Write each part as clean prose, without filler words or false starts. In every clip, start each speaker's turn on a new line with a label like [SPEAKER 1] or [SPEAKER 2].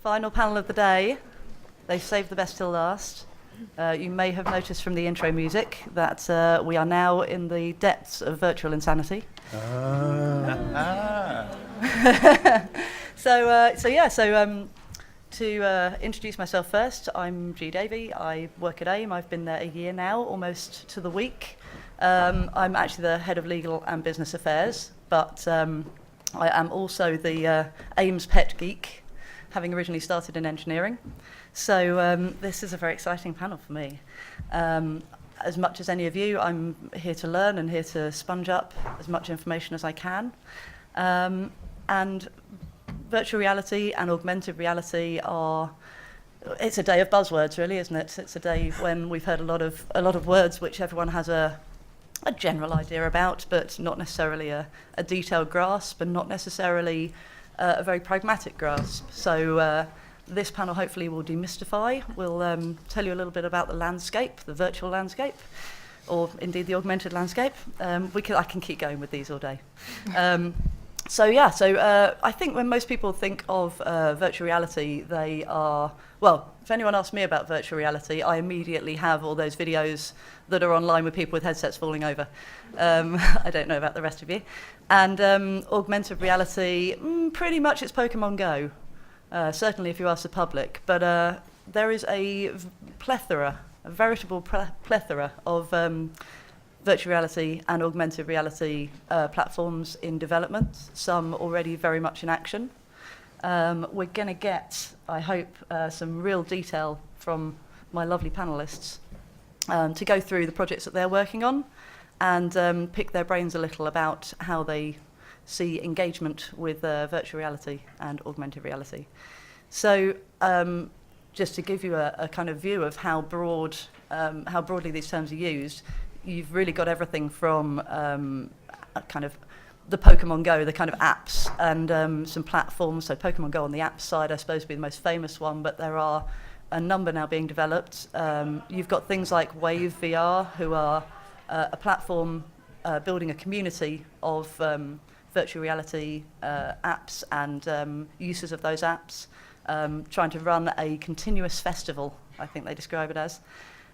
[SPEAKER 1] Final panel of the day. They saved the best till last. You may have noticed from the intro music that we are now in the depths of virtual insanity. To introduce myself first, I'm G. Davey. I work at AIM. I've been there a year now, almost to the week. I'm actually the head of legal and business affairs, but I am also the AIM's pet geek, having originally started in engineering. So this is a very exciting panel for me. As much as any of you, I'm here to learn and here to sponge up as much information as I can. And virtual reality and augmented reality it's a day of buzzwords, really, isn't it? It's a day when we've heard a lot of words which everyone has a general idea about, but not necessarily a detailed grasp, and not necessarily a very pragmatic grasp. So this panel hopefully will demystify. We'll tell you a little bit about the landscape, the virtual landscape, or indeed the augmented landscape. I can keep going with these all day. I think when most people think of virtual reality, they are, well, if anyone asks me about virtual reality, I immediately have all those videos that are online with people with headsets falling over. I don't know about the rest of you. And augmented reality, pretty much it's Pokemon Go, certainly if you ask the public. But there is a veritable plethora of virtual reality and augmented reality platforms in development, some already very much in action. We're going to get, I hope, some real detail from my lovely panellists to go through the projects that they're working on and pick their brains a little about how they see engagement with virtual reality and augmented reality. So just to give you a kind of view of how broadly these terms are used, you've really got everything from kind of the Pokemon Go, the kind of apps, and some platforms. So Pokemon Go on the app side, I suppose, would be the most famous one, but there are a number now being developed. You've got things like Wave VR, who are a platform building a community of virtual reality apps and users of those apps, trying to run a continuous festival, I think they describe it as.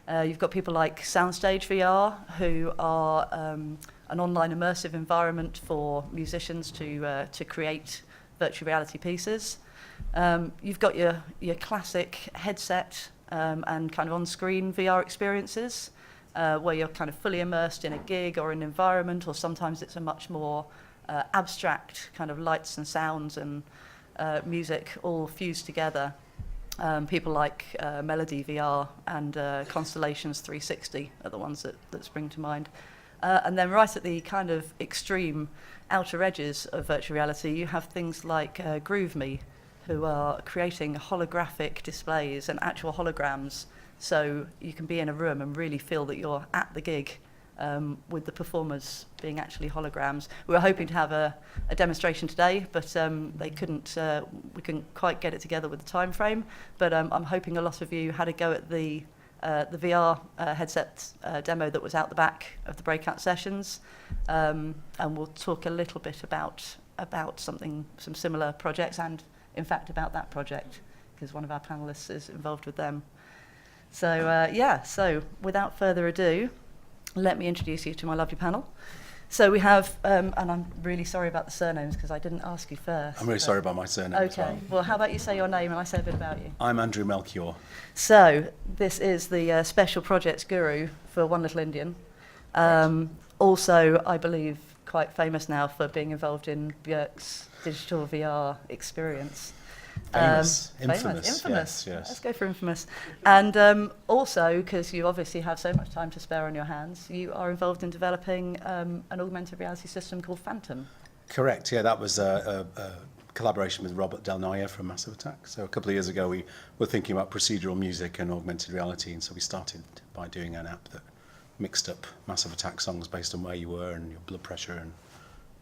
[SPEAKER 1] You've got people like Soundstage VR, who are an online immersive environment for musicians to create virtual reality pieces. You've got your classic headset and kind of on-screen VR experiences, where you're kind of fully immersed in a gig or an environment, or sometimes it's a much more abstract kind of lights and sounds and music all fused together. People like Melody VR and Constellations 360 are the ones that spring to mind. And then right at the kind of extreme outer edges of virtual reality, you have things like GrooveMe, who are creating holographic displays and actual holograms, so you can be in a room and really feel that you're at the gig, with the performers being actually holograms. We were hoping to have a demonstration today, but we couldn't quite get it together with the time frame. But I'm hoping a lot of you had a go at the VR headset demo that was out the back of the breakout sessions, and we'll talk a little bit about some similar projects, and in fact about that project, because one of our panelists is involved with them. So without further ado, let me introduce you to my lovely panel. So we have, and I'm really sorry about the surnames because I didn't ask you first.
[SPEAKER 2] I'm really sorry about my surname as well.
[SPEAKER 1] Okay, well, how about you say your name and I say a bit about you?
[SPEAKER 2] I'm Andrew Melchior.
[SPEAKER 1] So this is the special projects guru for One Little Indian. Also, I believe, quite famous now for being involved in Björk's digital VR experience.
[SPEAKER 2] Infamous. Yes.
[SPEAKER 1] Let's go for infamous. And also, because you obviously have so much time to spare on your hands, you are involved in developing an augmented reality system called Phantom.
[SPEAKER 2] Correct, yeah, that was a collaboration with Robert Del Noia from Massive Attack. So a couple of years ago we were thinking about procedural music and augmented reality, and so we started by doing an app that mixed up Massive Attack songs based on where you were and your blood pressure and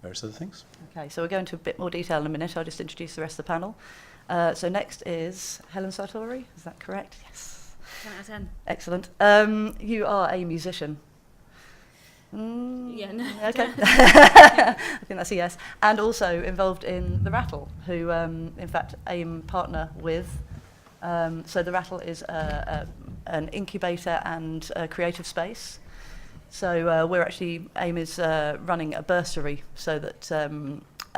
[SPEAKER 2] various other things. Okay, so we'll go into a bit more detail in a minute. I'll just introduce the rest of the panel. So next is Helen Sartori, is that correct? Yes.
[SPEAKER 3] 10 out of 10.
[SPEAKER 1] Excellent. You are a musician.
[SPEAKER 3] Yeah, no.
[SPEAKER 1] Okay. I think that's a yes. And also involved in The Rattle, who, in fact, AIM partner with. So The Rattle is an incubator and a creative space. So we're actually, AIM is running a bursary so that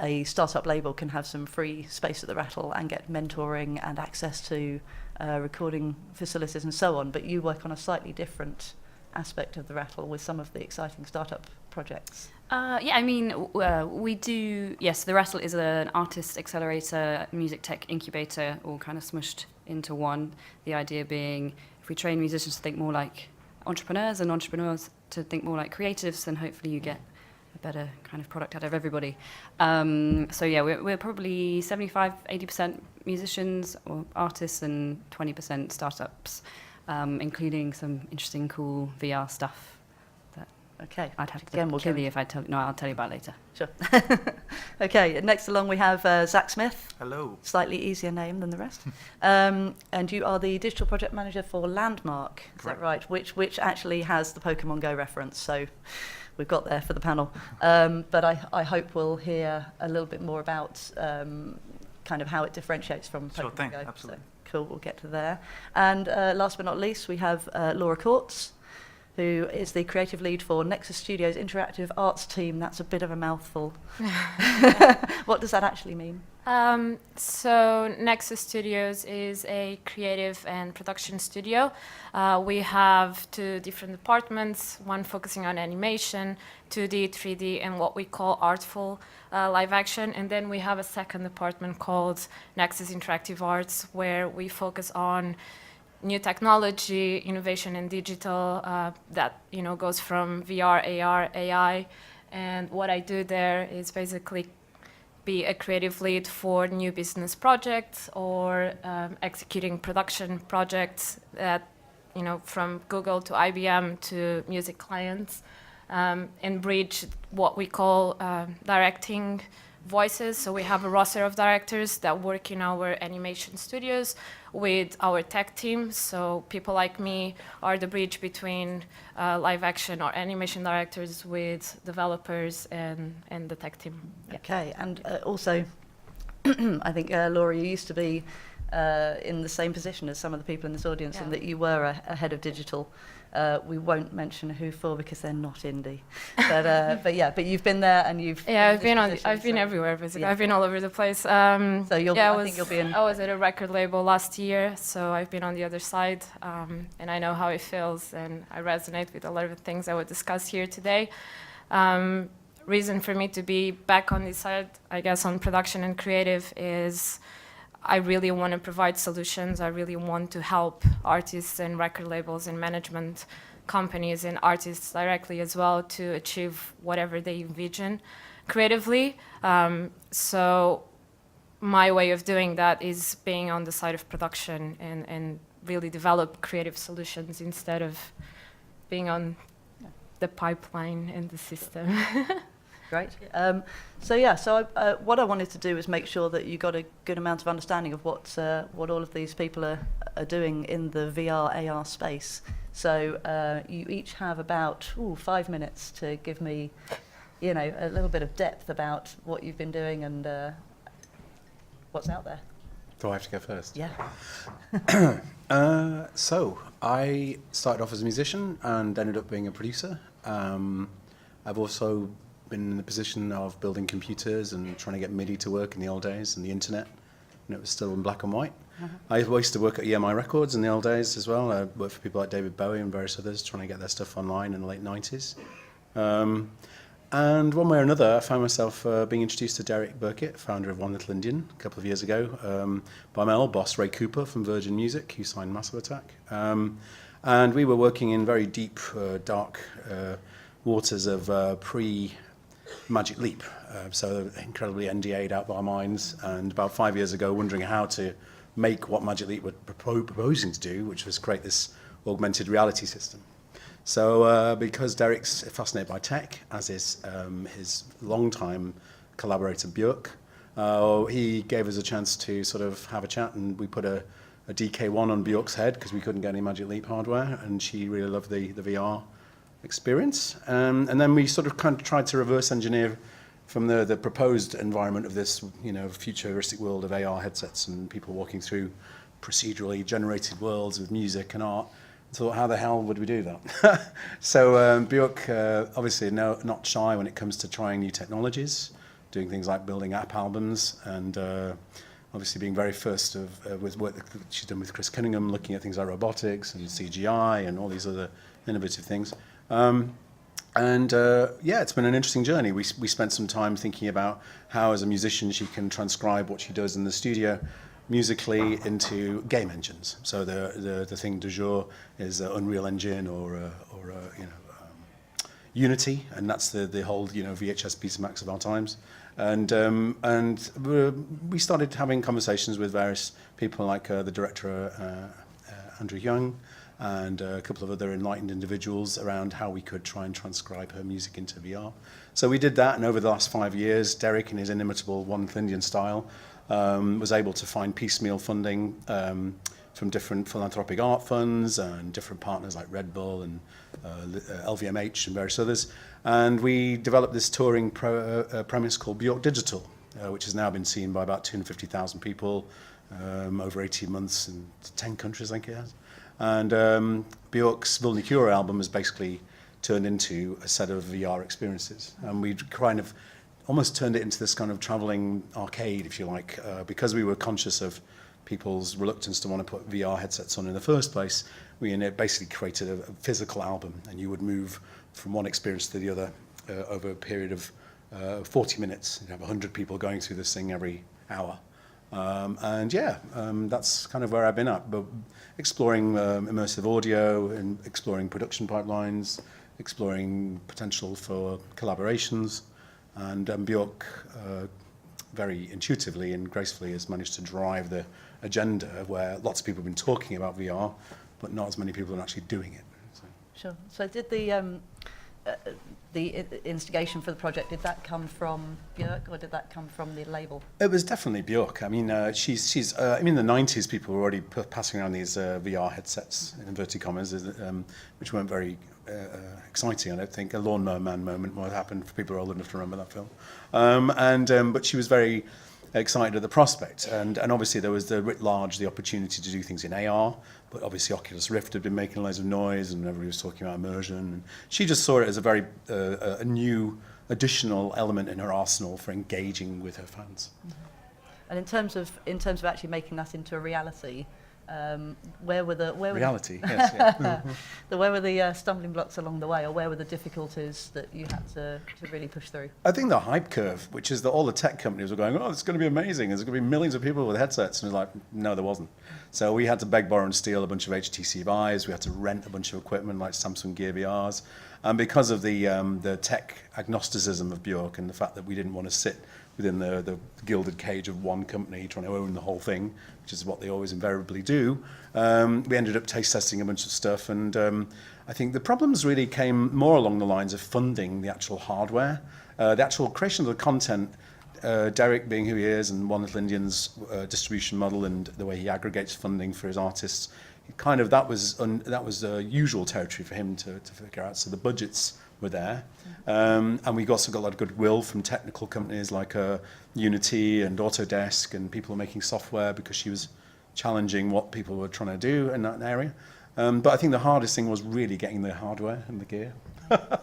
[SPEAKER 1] a startup label can have some free space at The Rattle and get mentoring and access to recording facilities and so on. But you work on a slightly different aspect of The Rattle with some of the exciting startup projects.
[SPEAKER 3] Yeah, I mean, we do, yes, The Rattle is an artist accelerator, music tech incubator, all kind of smushed into one. The idea being, if we train musicians to think more like entrepreneurs and entrepreneurs to think more like creatives, then hopefully you get a better kind of product out of everybody. So yeah, we're probably 75, 80% musicians or artists and 20% startups, including some interesting, cool VR stuff.
[SPEAKER 1] Okay.
[SPEAKER 3] I'd have to
[SPEAKER 1] Again, we'll
[SPEAKER 3] kill
[SPEAKER 1] go-
[SPEAKER 3] you if I tell you. No, I'll tell you about it later.
[SPEAKER 1] Sure. Okay, next along we have Zach Smith.
[SPEAKER 4] Hello.
[SPEAKER 1] Slightly easier name than the rest. And you are the digital project manager for Landmark, is that right? Which actually has the Pokemon Go reference, so we've got there for the panel. But I hope we'll hear a little bit more about kind of how it differentiates from Pokemon
[SPEAKER 4] Sure thing,
[SPEAKER 1] Go.
[SPEAKER 4] absolutely.
[SPEAKER 1] So, cool, we'll get to there. And last but not least, we have Laura Courts, who is the creative lead for Nexus Studios' interactive arts team. That's a bit of a mouthful. What does that actually mean?
[SPEAKER 5] So Nexus Studios is a creative and production studio. We have 2 different departments, one focusing on animation, 2D, 3D, and what we call artful live action. And then we have a second department called Nexus Interactive Arts, where we focus on new technology, innovation in digital, that goes from VR, AR, AI, and what I do there is basically be a creative lead for new business projects or executing production projects that from Google to IBM to music clients, and bridge what we call directing voices. So we have a roster of directors that work in our animation studios with our tech team. So people like me are the bridge between live action or animation directors with developers and the tech team. Yeah.
[SPEAKER 1] Okay, and also, I think, Laura, you used to be in the same position as some of the people in this audience,
[SPEAKER 5] Yeah.
[SPEAKER 1] in that you were a head of digital. We won't mention who for because they're not indie, but you've been there and you've
[SPEAKER 5] I've been everywhere basically.
[SPEAKER 1] Yeah.
[SPEAKER 5] I've been all over the place.
[SPEAKER 1] So
[SPEAKER 5] I
[SPEAKER 1] think you'll be in.
[SPEAKER 5] I was at a record label last year, so I've been on the other side, and I know how it feels, and I resonate with a lot of the things I would discuss here today. Reason for me to be back on this side, I guess, on production and creative is I really want to provide solutions. I really want to help artists and record labels and management companies and artists directly as well to achieve whatever they envision creatively. So my way of doing that is being on the side of production and really develop creative solutions instead of being on the pipeline and the system.
[SPEAKER 1] Great. So what I wanted to do was make sure that you got a good amount of understanding of what all of these people are doing in the VR AR space. So you each have about 5 minutes to give me, a little bit of depth about what you've been doing and what's out there.
[SPEAKER 2] Do I have to go first?
[SPEAKER 1] Yeah.
[SPEAKER 2] So I started off as a musician and ended up being a producer. I've also been in the position of building computers and trying to get MIDI to work in the old days and the internet, and it was still in black and white. I used to work at EMI Records in the old days as well. I worked for people like David Bowie and various others trying to get their stuff online in the late 90s. And one way or another, I found myself being introduced to Derek Burkett, founder of One Little Indian, a couple of years ago, by my old boss, Ray Cooper from Virgin Music, who signed Massive Attack. And we were working in very deep, dark waters of pre-Magic Leap, so incredibly NDA'd out by our minds. And about 5 years ago, wondering how to make what Magic Leap were proposing to do, which was create this augmented reality system. So because Derek's fascinated by tech, as is his longtime collaborator Björk, he gave us a chance to sort of have a chat, and we put a DK1 on Björk's head because we couldn't get any Magic Leap hardware, and she really loved the VR experience. And then we sort of kind of tried to reverse engineer from the proposed environment of this, futuristic world of AR headsets and people walking through procedurally generated worlds with music and art. Thought, how the hell would we do that? So Björk, obviously not shy when it comes to trying new technologies, doing things like building app albums, and obviously being very first with work that she's done with Chris Cunningham, looking at things like robotics and CGI and all these other innovative things. It's been an interesting journey. We spent some time thinking about how, as a musician, she can transcribe what she does in the studio musically into game engines. So the thing du jour is Unreal Engine or Unity, and that's the whole VHS Betamax of our times. And we started having conversations with various people like the director Andrew Young and a couple of other enlightened individuals around how we could try and transcribe her music into VR. So we did that, and over the last 5 years, Derek, in his inimitable One Indian style, was able to find piecemeal funding from different philanthropic art funds and different partners like Red Bull and LVMH and various others. And we developed this touring premise called Björk Digital, which has now been seen by about 250,000 people over 18 months in 10 countries, I think it has. And Björk's Vulnicura album has basically turned into a set of VR experiences. And we kind of almost turned it into this kind of traveling arcade, if you like, because we were conscious of people's reluctance to want to put VR headsets on in the first place. We basically created a physical album, and you would move from one experience to the other over a period of 40 minutes. You'd have 100 people going through this thing every hour. That's kind of where I've been at, but exploring immersive audio and exploring production pipelines, exploring potential for collaborations. And Björk very intuitively and gracefully has managed to drive the agenda where lots of people have been talking about VR, but not as many people are actually doing it. So.
[SPEAKER 1] Sure. So did the instigation for the project, did that come from Björk or did that come from the label?
[SPEAKER 2] It was definitely Björk. I mean, she's in the 90s, people were already passing around these VR headsets, in inverted commas, which weren't very exciting, I don't think. A Lawnmower Man moment might happen for people who are old enough to remember that film. But she was very excited at the prospect, and obviously there was the writ large the opportunity to do things in AR, but obviously Oculus Rift had been making loads of noise and everybody was talking about immersion, and she just saw it as a very a new additional element in her arsenal for engaging with her fans.
[SPEAKER 1] Mm-hmm. And in terms of actually making that into a reality, where were the
[SPEAKER 2] reality? Yes, yeah.
[SPEAKER 1] where were the stumbling blocks along the way, or where were the difficulties that you had to really push through?
[SPEAKER 2] I think the hype curve, which is that all the tech companies were going, oh, it's going to be amazing. There's going to be millions of people with headsets. And it was like, no, there wasn't. So we had to beg, borrow, and steal a bunch of HTC Vives. We had to rent a bunch of equipment like Samsung Gear VRs. And because of the tech agnosticism of Björk and the fact that we didn't want to sit within the gilded cage of one company trying to own the whole thing, which is what they always invariably do, we ended up taste testing a bunch of stuff. And I think the problems really came more along the lines of funding the actual hardware, the actual creation of the content. Derek, being who he is, and One Little Indian's distribution model and the way he aggregates funding for his artists, that was usual territory for him to figure out. So the budgets were there, and we also got a lot of goodwill from technical companies like Unity and Autodesk, and people making software because she was challenging what people were trying to do in that area. But I think the hardest thing was really getting the hardware and the gear.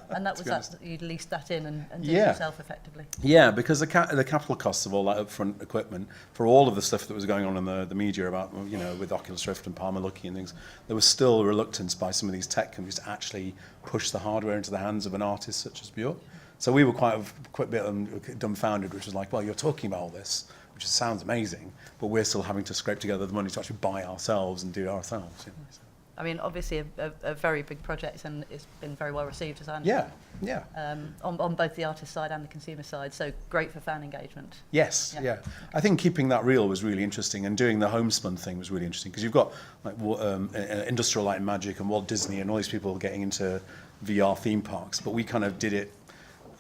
[SPEAKER 1] And that was that you leased that in and did it yourself effectively.
[SPEAKER 2] Yeah, because the capital costs of all that upfront equipment for all of the stuff that was going on in the media about, with Oculus Rift and Palmer Luckey and things, there was still a reluctance by some of these tech companies to actually push the hardware into the hands of an artist such as Björk. So we were quite a bit dumbfounded, which was like, well, you're talking about all this, which sounds amazing, but we're still having to scrape together the money to actually buy ourselves and do it ourselves. So.
[SPEAKER 1] I mean, obviously a very big project, and it's been very well received, as I understand.
[SPEAKER 2] Yeah.
[SPEAKER 1] On both the artist side and the consumer side, so great for fan engagement.
[SPEAKER 2] Yes, yeah. I think keeping that real was really interesting, and doing the homespun thing was really interesting, because you've got like Industrial Light and Magic and Walt Disney and all these people getting into VR theme parks, but we kind of did it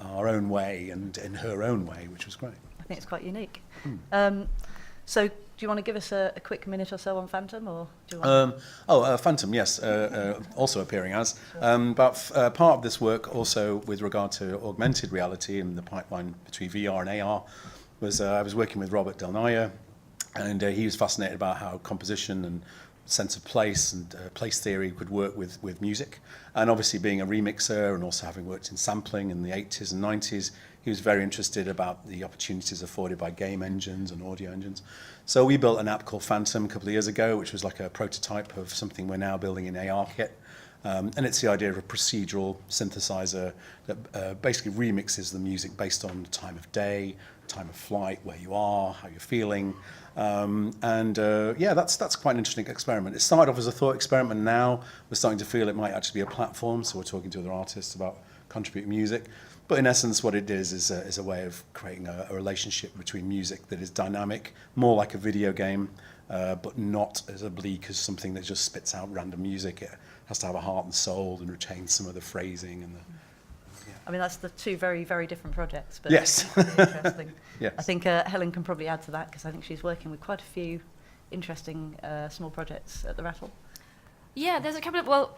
[SPEAKER 2] our own way and in her own way, which was great.
[SPEAKER 1] I think it's quite unique. So you want to give us a quick minute or so on Phantom, or do you want?
[SPEAKER 2] Phantom, yes, also appearing as. But part of this work also with regard to augmented reality and the pipeline between VR and AR was I was working with Robert Del Naja, and he was fascinated about how composition and sense of place and place theory could work with music. And obviously being a remixer and also having worked in sampling in the 80s and 90s, he was very interested about the opportunities afforded by game engines and audio engines. So we built an app called Phantom a couple of years ago, which was like a prototype of something we're now building in ARKit. And it's the idea of a procedural synthesizer that basically remixes the music based on time of day, time of flight, where you are, how you're feeling. That's quite an interesting experiment. It started off as a thought experiment. Now we're starting to feel it might actually be a platform. So we're talking to other artists about contributing music. But in essence, what it is a way of creating a relationship between music that is dynamic, more like a video game, but not as oblique as something that just spits out random music. It has to have a heart and soul and retain some of the phrasing and the.
[SPEAKER 1] I mean, that's the two very, very different projects, but
[SPEAKER 2] Yes.
[SPEAKER 1] it's really interesting.
[SPEAKER 2] Yes.
[SPEAKER 1] I think Helen can probably add to that, because I think she's working with quite a few interesting small projects at the Rattle.
[SPEAKER 3] Yeah, there's a couple of,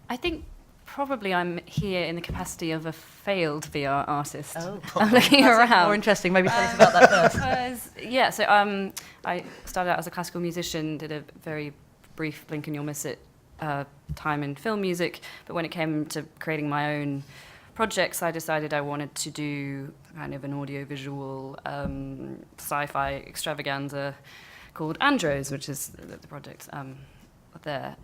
[SPEAKER 3] I think probably I'm here in the capacity of a failed VR artist.
[SPEAKER 1] Oh,
[SPEAKER 3] I'm looking
[SPEAKER 1] that's
[SPEAKER 3] around.
[SPEAKER 1] more interesting. Maybe tell us about that first.
[SPEAKER 3] I started out as a classical musician, did a very brief blink and you'll miss it time in film music, but when it came to creating my own projects, I decided I wanted to do kind of an audiovisual sci-fi extravaganza called Andros, which is the project there.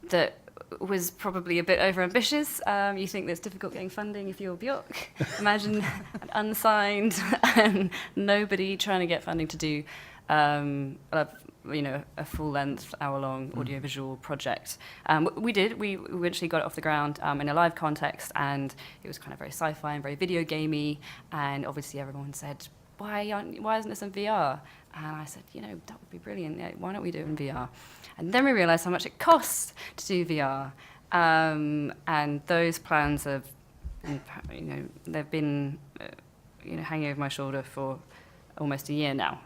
[SPEAKER 3] That was probably a bit overambitious. You think that it's difficult getting funding if you're Björk. Imagine an unsigned and nobody trying to get funding to do a full-length, hour-long audiovisual project. We did. We eventually got it off the ground in a live context, and it was kind of very sci-fi and very video gamey. And obviously, everyone said, "Why isn't this in VR?" And I said, that would be brilliant. Yeah, why don't we do it in VR? And then we realised how much it costs to do VR, and those plans have, they've been, hanging over my shoulder for almost a year now.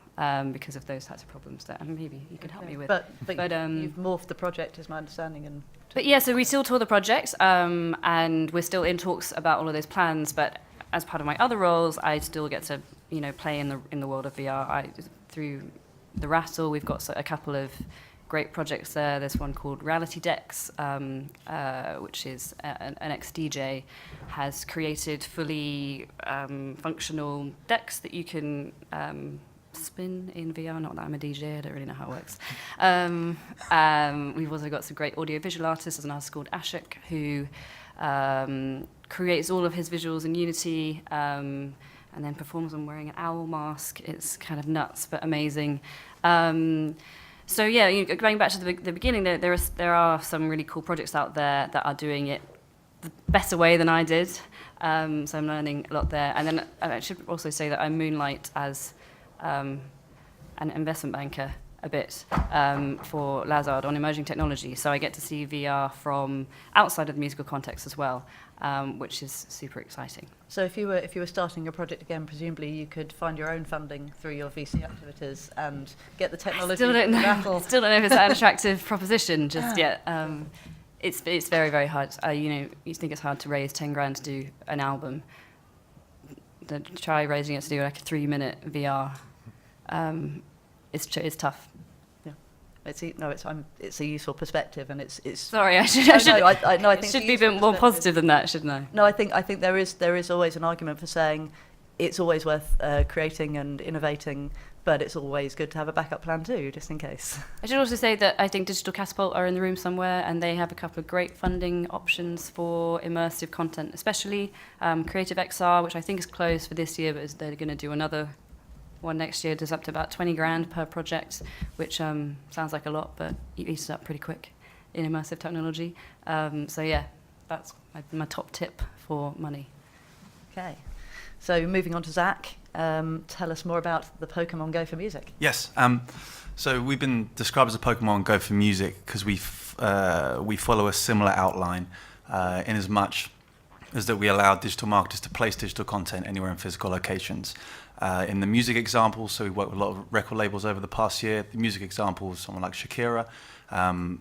[SPEAKER 3] Because of those types of problems that maybe you could help me with.
[SPEAKER 1] But you've morphed the project, is my understanding.
[SPEAKER 3] But yeah, so we still tour the project, and we're still in talks about all of those plans. But as part of my other roles, I still get to play in the world of VR. Through the Rattle, we've got a couple of great projects there. There's one called Reality Decks, which is an ex-DJ has created fully functional decks that you can spin in VR. Not that I'm a DJ, I don't really know how it works. We've also got some great audiovisual artists. There's an artist called Ashok who creates all of his visuals in Unity and then performs them wearing an owl mask. It's kind of nuts but amazing. So yeah, going back to the beginning, there are some really cool projects out there that are doing it the better way than I did. So I'm learning a lot there. And then I should also say that I moonlight as an investment banker a bit for Lazard on emerging technology. So I get to see VR from outside of the musical context as well, which is super exciting.
[SPEAKER 1] So if you were starting your project again, presumably you could find your own funding through your VC activities and get the technology.
[SPEAKER 3] Still don't know if it's an attractive proposition just yet. It's very, very hard. You think it's hard to raise 10 grand to do an album. Try raising it to do like a 3-minute VR. It's tough.
[SPEAKER 1] Yeah, it's a useful perspective, and it's.
[SPEAKER 3] Sorry, I think should be a bit more positive than that, shouldn't I?
[SPEAKER 1] No, I think there is always an argument for saying it's always worth creating and innovating, but it's always good to have a backup plan too, just in case.
[SPEAKER 3] I should also say that I think Digital Catapult are in the room somewhere, and they have a couple of great funding options for immersive content, especially Creative XR, which I think is closed for this year, but they're going to do another one next year. Does up to about 20 grand per project, which sounds like a lot, but you eat it up pretty quick in immersive technology. So yeah, that's my top tip for money.
[SPEAKER 1] Okay, so moving on to Zach, tell us more about the Pokemon Go for Music.
[SPEAKER 4] Yes, so we've been described as a Pokemon Go for Music because we follow a similar outline in as much is that we allow digital marketers to place digital content anywhere in physical locations. In the music example, so we worked with a lot of record labels over the past year. The music example is someone like Shakira.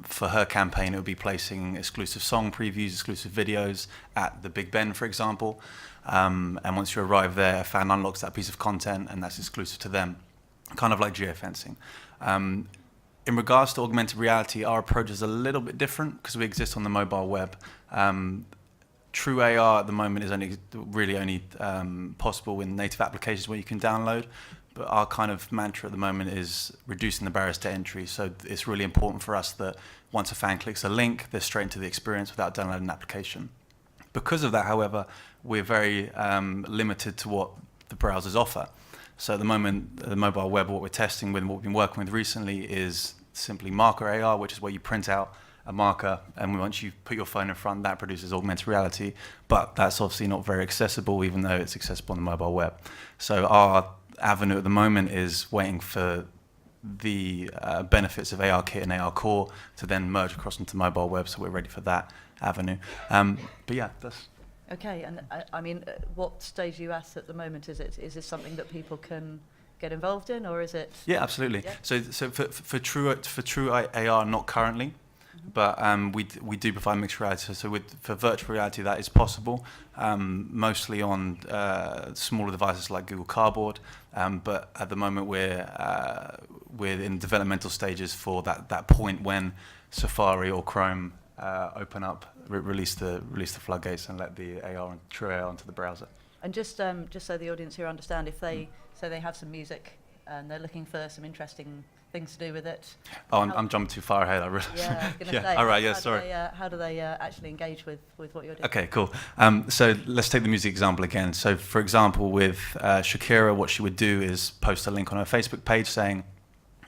[SPEAKER 4] For her campaign, it would be placing exclusive song previews, exclusive videos at the Big Ben, for example. And once you arrive there, a fan unlocks that piece of content, and that's exclusive to them, kind of like geofencing. In regards to augmented reality, our approach is a little bit different because we exist on the mobile web. True AR at the moment is only possible in native applications where you can download. But our kind of mantra at the moment is reducing the barriers to entry. So it's really important for us that once a fan clicks a link, they're straight into the experience without downloading an application. Because of that, however, we're very limited to what the browsers offer. So at the moment, the mobile web, what we're testing with and what we've been working with recently is simply marker AR, which is where you print out a marker, and once you put your phone in front, that produces augmented reality. But that's obviously not very accessible, even though it's accessible on the mobile web. So our avenue at the moment is waiting for the benefits of ARKit and AR Core to then merge across into mobile web, so we're ready for that avenue. But yeah, that's...
[SPEAKER 1] Okay, and I mean, what stage are you at the moment? Is this something that people can get involved in, or is it?
[SPEAKER 4] Yeah, absolutely.
[SPEAKER 1] Yeah.
[SPEAKER 4] So for true AR, not currently, but we do provide mixed reality. So for virtual reality, that is possible, mostly on smaller devices like Google Cardboard. But at the moment, we're in developmental stages for that point when Safari or Chrome open up, release the floodgates and let the AR and true AR onto the browser.
[SPEAKER 1] And just so the audience here understand, if they say they have some music and they're looking for some interesting things to do with it.
[SPEAKER 4] Oh, I'm jumping too far ahead. I realise.
[SPEAKER 1] Yeah, I was going to
[SPEAKER 4] Yeah,
[SPEAKER 1] say.
[SPEAKER 4] all right, yeah,
[SPEAKER 1] how
[SPEAKER 4] sorry.
[SPEAKER 1] How do they actually engage with what you're doing?
[SPEAKER 4] Okay, cool. So let's take the music example again. So for example, with Shakira, what she would do is post a link on her Facebook page saying,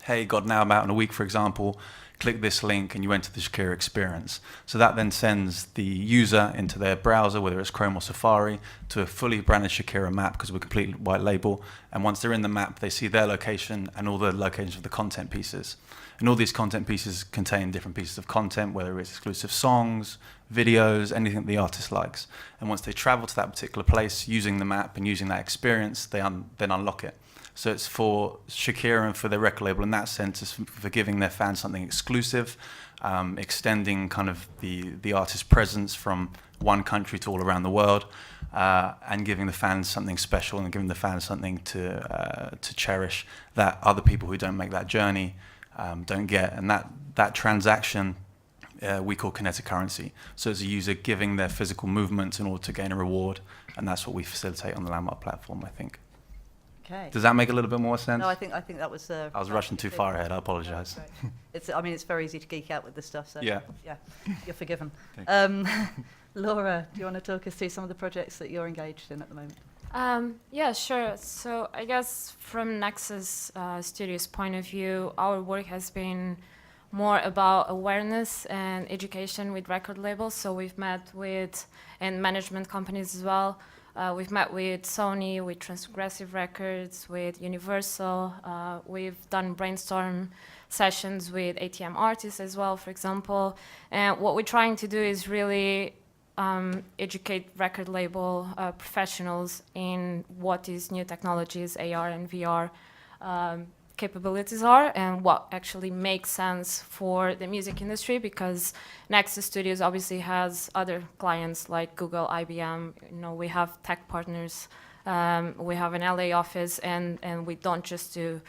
[SPEAKER 4] hey, got an album out in a week, for example. Click this link and you enter the Shakira experience. So that then sends the user into their browser, whether it's Chrome or Safari, to a fully branded Shakira map because we're completely white label. And once they're in the map, they see their location and all the locations of the content pieces. And all these content pieces contain different pieces of content, whether it's exclusive songs, videos, anything the artist likes. And once they travel to that particular place using the map and using that experience, they then unlock it. So it's for Shakira and for their record label in that sense, it's for giving their fans something exclusive, extending kind of the artist's presence from one country to all around the world, and giving the fans something special and giving the fans something to cherish that other people who don't make that journey don't get. And that transaction we call kinetic currency. So it's a user giving their physical movements in order to gain a reward, and that's what we facilitate on the Landmark platform, I think.
[SPEAKER 1] Okay.
[SPEAKER 4] Does that make a little bit more sense?
[SPEAKER 1] No, I think that was.
[SPEAKER 4] I was rushing too far ahead. I apologise.
[SPEAKER 1] It's very easy to geek out with this stuff. So
[SPEAKER 4] Yeah.
[SPEAKER 1] You're forgiven.
[SPEAKER 4] Thanks.
[SPEAKER 1] Laura, do you want to talk us through some of the projects that you're engaged in at the moment?
[SPEAKER 5] Yeah, sure. So I guess from Nexus Studios' point of view, our work has been more about awareness and education with record labels. So we've met with, and management companies as well. We've met with Sony, with Transgressive Records, with Universal. We've done brainstorm sessions with ATM artists as well, for example. And what we're trying to do is really educate record label professionals in what these new technologies, AR and VR, capabilities are and what actually makes sense for the music industry, because Nexus Studios obviously has other clients like Google, IBM. We have tech partners. We have an LA office, and we don't just do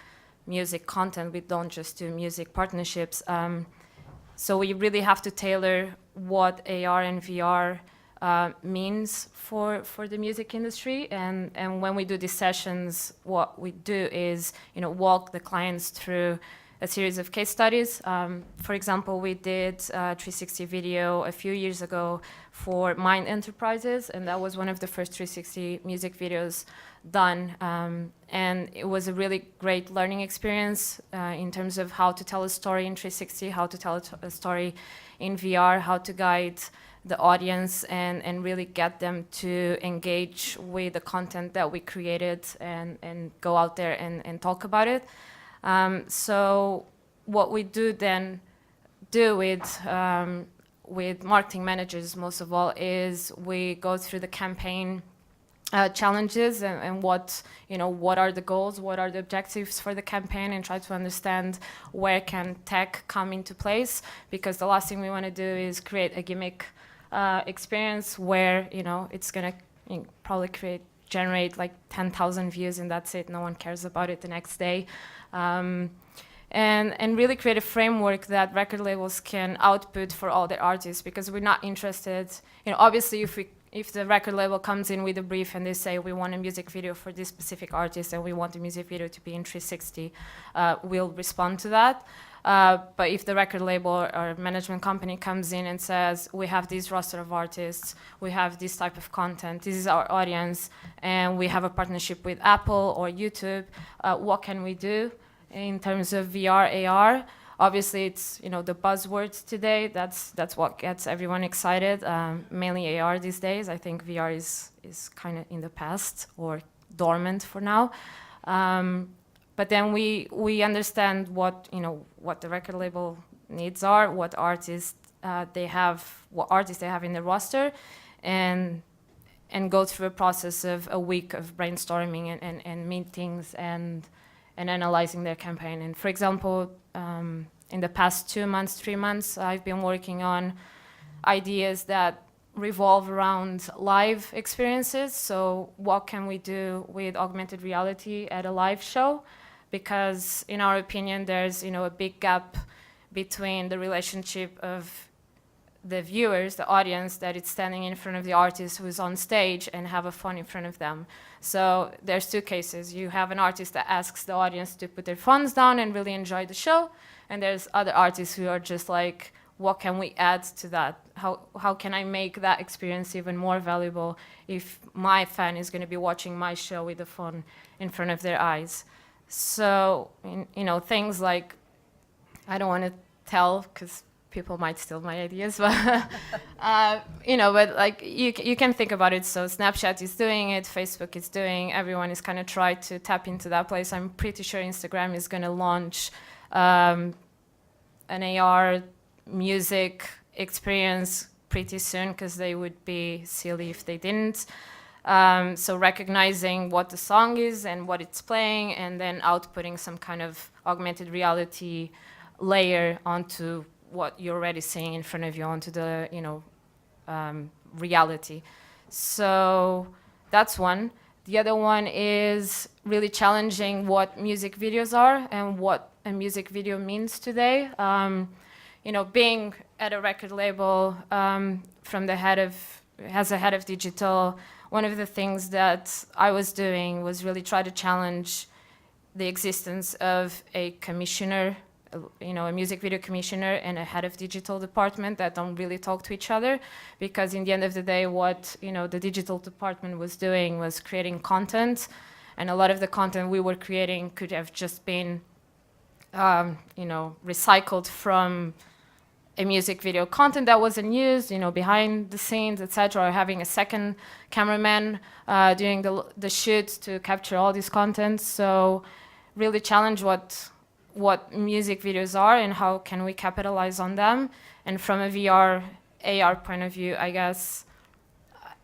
[SPEAKER 5] music content. We don't just do music partnerships. So we really have to tailor what AR and VR means for the music industry, and when we do these sessions, what we do is walk the clients through a series of case studies. For example, we did a 360 video a few years ago for Mind Enterprises, and that was one of the first 360 music videos done, and it was a really great learning experience in terms of how to tell a story in 360, how to tell a story in VR, how to guide the audience and really get them to engage with the content that we created and go out there and talk about it. So what we do then do with with marketing managers most of all is we go through the campaign challenges and what are the goals, what are the objectives for the campaign, and try to understand where can tech come into place, because the last thing we want to do is create a gimmick experience where it's going to probably generate like 10,000 views and that's it. No one cares about it the next day. And really create a framework that record labels can output for all their artists, because we're not interested, obviously if the record label comes in with a brief and they say we want a music video for this specific artist and we want the music video to be in 360, we'll respond to that. But if the record label or management company comes in and says, we have this roster of artists, we have this type of content, this is our audience, and we have a partnership with Apple or YouTube, what can we do in terms of VR, AR? Obviously, it's the buzzwords today. That's what gets everyone excited. Mainly AR these days. I think VR is kind of in the past or dormant for now. But then we understand what the record label needs are, what artists they have in their roster, and go through a process of a week of brainstorming and meetings and analyzing their campaign. And for example, in the past 2 months, 3 months, I've been working on ideas that revolve around live experiences. So what can we do with augmented reality at a live show? Because in our opinion, there's a big gap between the relationship of the viewers, the audience that is standing in front of the artist who is on stage and have a phone in front of them. So there's two cases. You have an artist that asks the audience to put their phones down and really enjoy the show. And there's other artists who are just like, what can we add to that? How can I make that experience even more valuable if my fan is going to be watching my show with the phone in front of their eyes? So, things like, I don't want to tell because people might steal my ideas, but but like you can think about it. So Snapchat is doing it, Facebook is doing, everyone is kind of trying to tap into that place. I'm pretty sure Instagram is going to launch an AR music experience pretty soon, because they would be silly if they didn't. So recognizing what the song is and what it's playing, and then outputting some kind of augmented reality layer onto what you're already seeing in front of you, onto the reality. So that's one. The other one is really challenging what music videos are and what a music video means today. Being at a record label, as a head of digital, one of the things that I was doing was really try to challenge the existence of a commissioner, a music video commissioner and a head of digital department that don't really talk to each other, because in the end of the day, what the digital department was doing was creating content, and a lot of the content we were creating could have just been recycled from a music video content that wasn't used, behind the scenes, etc., or having a second cameraman doing the shoot to capture all this content. So really challenge what music videos are and how can we capitalize on them. And from a VR, AR point of view, I guess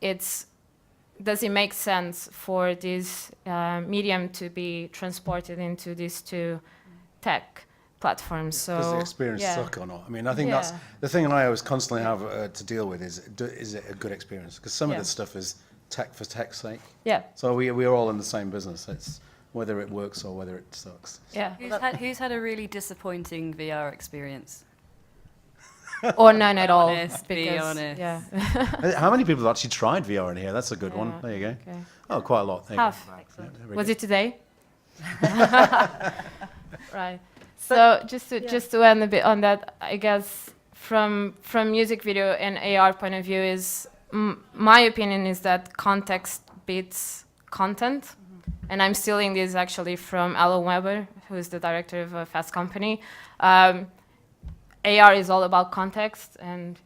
[SPEAKER 5] does it make sense for this medium to be transported into these two tech platforms? So
[SPEAKER 2] does the experience suck or not? I mean, I think that's the thing I always constantly have to deal with is it a good experience? Because some of this stuff is tech for tech's sake.
[SPEAKER 5] Yeah.
[SPEAKER 2] So we're all in the same business. It's whether it works or whether it sucks.
[SPEAKER 5] Yeah.
[SPEAKER 1] Who's had a really disappointing VR experience?
[SPEAKER 5] Or none at all.
[SPEAKER 1] Be honest.
[SPEAKER 5] Yeah.
[SPEAKER 2] How many people have actually tried VR in here? That's a good one. There you go.
[SPEAKER 5] Okay.
[SPEAKER 2] Oh, quite a lot. There you
[SPEAKER 5] Half.
[SPEAKER 2] go. Yeah, very
[SPEAKER 5] Was
[SPEAKER 2] good.
[SPEAKER 5] it today? Right. So just to end a bit on that, I guess from music video and AR point of view is my opinion is that context beats content, and I'm stealing this actually from Alan Weber, who is the director of Fast Company. AR is all about context, and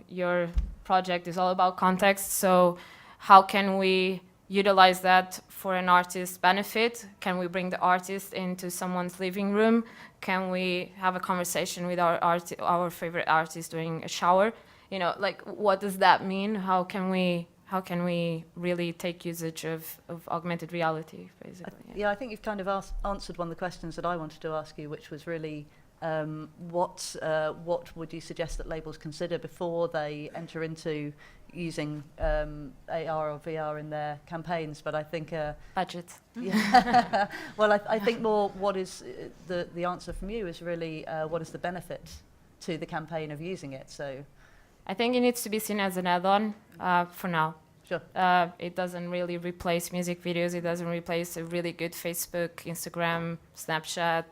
[SPEAKER 5] your project is all about context. So how can we utilize that for an artist's benefit? Can we bring the artist into someone's living room? Can we have a conversation with our favorite artist during a shower? you know, like what does that mean? How can we really take usage of augmented reality, basically?
[SPEAKER 1] Yeah, I think you've kind of answered one of the questions that I wanted to ask you, which was really what would you suggest that labels consider before they enter into using AR or VR in their campaigns? But I think
[SPEAKER 5] Budget.
[SPEAKER 1] yeah. Well, I think more what is the answer from you is really what is the benefit to the campaign of using it? So
[SPEAKER 5] I think it needs to be seen as an add-on for now.
[SPEAKER 1] sure.
[SPEAKER 5] It doesn't really replace music videos. It doesn't replace a really good Facebook, Instagram, Snapchat,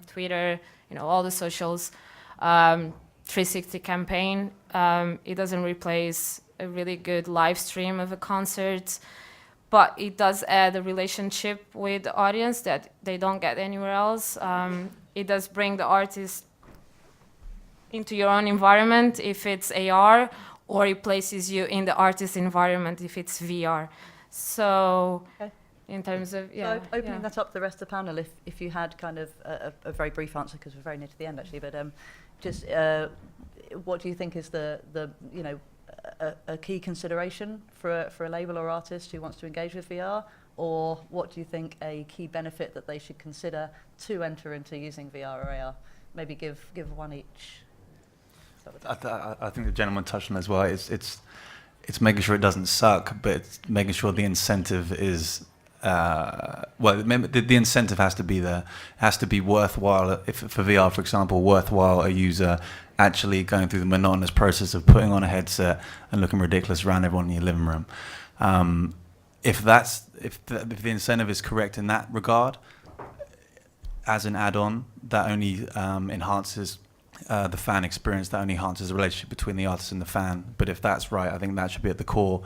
[SPEAKER 5] Twitter, you know, all the socials. 360 campaign. It doesn't replace a really good live stream of a concert, but it does add a relationship with the audience that they don't get anywhere else. It does bring the artist into your own environment if it's AR, or it places you in the artist environment if it's VR. So
[SPEAKER 1] Okay.
[SPEAKER 5] in terms of,
[SPEAKER 1] So opening that up to the rest of the panel, if you had kind of a very brief answer, because we're very near to the end actually, but just what do you think is the you know a key consideration for a label or artist who wants to engage with VR, or what do you think a key benefit that they should consider to enter into using VR or AR? Maybe give one each.
[SPEAKER 4] I think the gentleman touched on it as well. It's making sure it doesn't suck, but it's making sure the incentive is the incentive has to be there. It has to be worthwhile. If for VR, for example, worthwhile a user actually going through the monotonous process of putting on a headset and looking ridiculous around everyone in your living room. If the incentive is correct in that regard, as an add-on, that only enhances the fan experience, that only enhances the relationship between the artist and the fan. But if that's right, I think that should be at the core,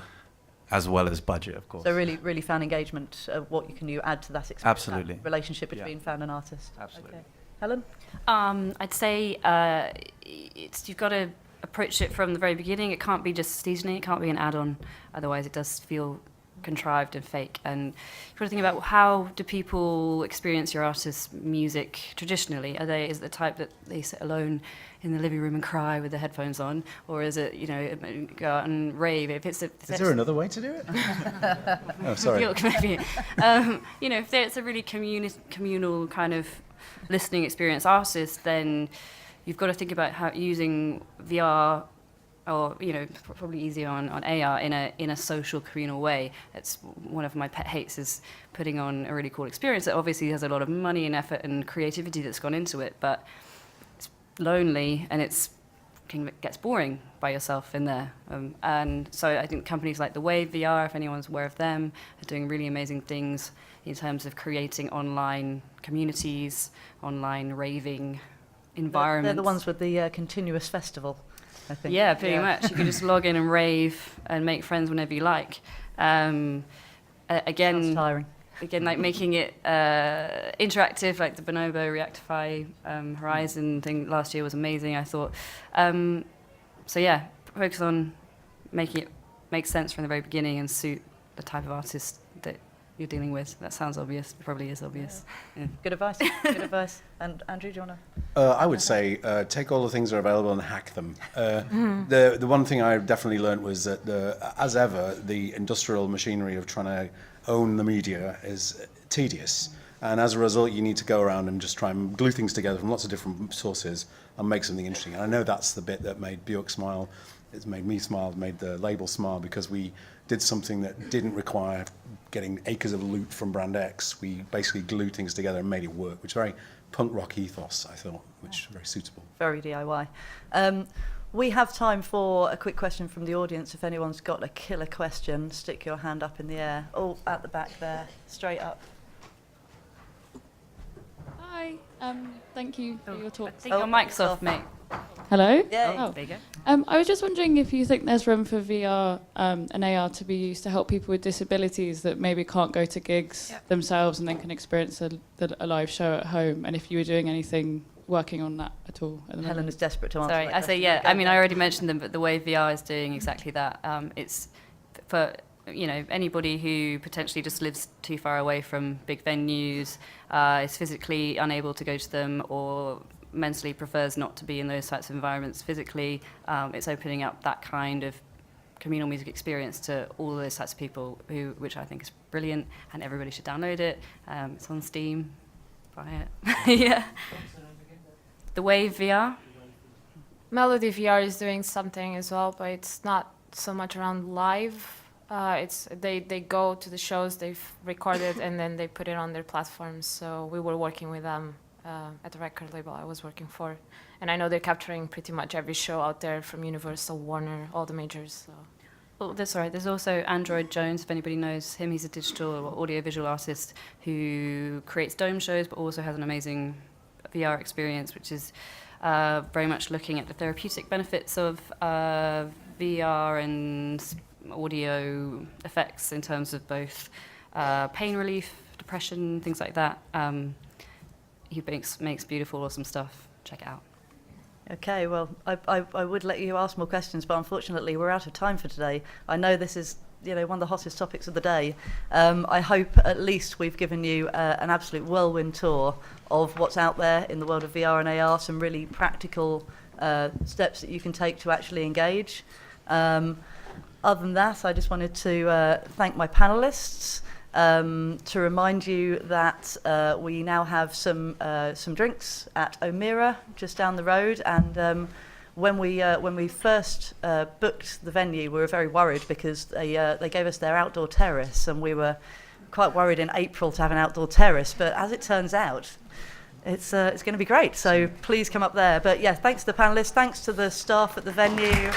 [SPEAKER 4] as well as budget, of course.
[SPEAKER 1] So really fan engagement, what can you add to that experience?
[SPEAKER 4] Absolutely.
[SPEAKER 1] That relationship between fan and artist.
[SPEAKER 4] Absolutely.
[SPEAKER 1] Okay. Helen?
[SPEAKER 3] I'd say you've got to approach it from the very beginning. It can't be just seasoning. It can't be an add-on. Otherwise, it does feel contrived and fake. And you've got to think about, how do people experience your artist's music traditionally? Is it the type that they sit alone in the living room and cry with the headphones on, or is it, you know, go out and rave? Is
[SPEAKER 2] there another way to do it? Oh, sorry.
[SPEAKER 3] Maybe. You know, if it's a really communal kind of listening experience artist, then you've got to think about how using VR, or, you know, probably easier on AR in a social communal way. It's one of my pet hates, is putting on a really cool experience that obviously has a lot of money and effort and creativity that's gone into it, but it's lonely and gets boring by yourself in there. And so I think companies like The Wave VR, if anyone's aware of them, are doing really amazing things in terms of creating online communities, online raving environments.
[SPEAKER 1] They're the ones with the continuous festival, I think.
[SPEAKER 3] Yeah, pretty much. You can just log in and rave and make friends whenever you like.
[SPEAKER 1] Sounds tiring.
[SPEAKER 3] Again, like making it interactive, like the Bonobo Reactify Horizon thing last year was amazing, I thought. So yeah, focus on making it make sense from the very beginning and suit the type of artist that you're dealing with. That sounds obvious. It probably is obvious. Yeah.
[SPEAKER 1] Good advice. Good advice. And Andrew, do you want to?
[SPEAKER 2] I would say take all the things that are available and hack them. The one thing I definitely learned was that, as ever, the industrial machinery of trying to own the media is tedious. And as a result, you need to go around and just try and glue things together from lots of different sources and make something interesting. And I know that's the bit that made Björk smile. It's made me smile, made the label smile, because we did something that didn't require getting acres of loot from brand X. We basically glued things together and made it work, which is very punk rock ethos, I thought, which is very suitable.
[SPEAKER 1] Very DIY. We have time for a quick question from the audience. If anyone's got a killer question, stick your hand up in the air. Oh, at the back there, straight up.
[SPEAKER 6] Hi, thank you for your talk.
[SPEAKER 3] I think your mic's off, mate.
[SPEAKER 6] Hello?
[SPEAKER 1] Yeah.
[SPEAKER 3] Oh, there you go.
[SPEAKER 6] I was just wondering if you think there's room for VR and AR to be used to help people with disabilities that maybe can't go to gigs themselves and then can experience a live show at home, and if you were doing anything working on that at all at the
[SPEAKER 1] Helen
[SPEAKER 6] moment.
[SPEAKER 1] is desperate to answer
[SPEAKER 3] Sorry,
[SPEAKER 1] that
[SPEAKER 3] I say
[SPEAKER 1] question.
[SPEAKER 3] yeah.
[SPEAKER 1] Go
[SPEAKER 3] I mean,
[SPEAKER 1] for
[SPEAKER 3] I
[SPEAKER 1] it.
[SPEAKER 3] already mentioned them, but the Wave VR is doing exactly that. It's for, you know, anybody who potentially just lives too far away from big venues, is physically unable to go to them, or mentally prefers not to be in those types of environments physically. It's opening up that kind of communal music experience to all of those types of people, which I think is brilliant, and everybody should download it. It's on Steam. Buy it. Yeah. The Wave VR.
[SPEAKER 5] Melody VR is doing something as well, but it's not so much around live. They go to the shows, they've recorded, and then they put it on their platforms. So we were working with them at the record label I was working for, and I know they're capturing pretty much every show out there from Universal, Warner, all the majors. So.
[SPEAKER 3] Well, that's all right. There's also Android Jones, if anybody knows him. He's a digital or audio-visual artist who creates dome shows, but also has an amazing VR experience, which is very much looking at the therapeutic benefits of VR and audio effects in terms of both pain relief, depression, things like that. He makes beautiful, awesome stuff. Check it out.
[SPEAKER 1] Okay, well, I would let you ask more questions, but unfortunately we're out of time for today. I know this is, one of the hottest topics of the day. I hope at least we've given you an absolute whirlwind tour of what's out there in the world of VR and AR, some really practical steps that you can take to actually engage. Other than that, I just wanted to thank my panelists, to remind you that we now have some drinks at O'Meara just down the road, and when we first booked the venue, we were very worried because they gave us their outdoor terrace, and we were quite worried in April to have an outdoor terrace, but as it turns out, it's going to be great. So please come up there. But yeah, thanks to the panelists, thanks to the staff at the venue.